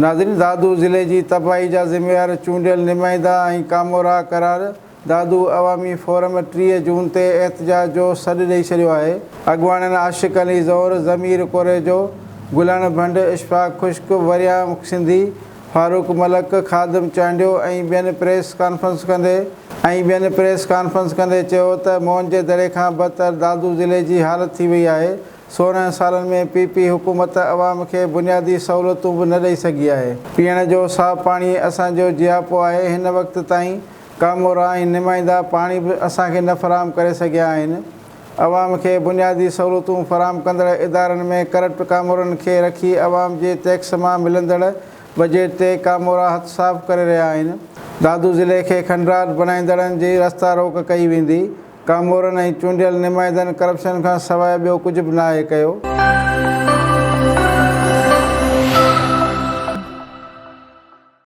नाज़रीन, दादू ज़िले की तबाही जा ज़िम्मेवार चूंडियल नुमाइंदा ऐं कामोरा करार दादू अवामी फोरम 30 जून ते एहतजाज जो सॾु ॾेई छॾियो आहे। अॻवाननि आशिक़ अली ज़ोर, ज़मीर कोरेजो, गुलान भंड, इशफाक खुश्क, वरियाम सिंधी, फारूक मलक, खादिम चांडियो ऐं ॿियनि प्रेस कॉन्फ्रेंस कंदे चयो त मोहन जे दड़े खां बदतर दादू ज़िले जी हालत थी वई आहे। 16 सालनि में पीपी हुकूमत अवाम खे बुनियादी सहूलियतूं बि न ॾेई सघी आहे। पीअण जो साफ़ पाणी असांजो जियापो आहे। हिन वक़्त ताईं कामोरा ऐं नुमाइंदा पाणी बि असांखे न फ़राहम करे सघिया आहिनि। अवाम खे बुनियादी सहूलियतूं फ़राहम कंदड़ इदारनि में करप्ट कामोरनि खे रखी अवाम जे टैक्स मां मिलंदड़ बजट ते कामोरा हथ साफ़ करे रहिया आहिनि। दादू ज़िले खे खंडराट बणाईंदड़नि जी रस्ता रोक कई वेंदी। कामोरनि ऐं चूंडियल नुमाइंदनि करप्शन खां सवाइ ॿियो कुझु बि नाहे कयो।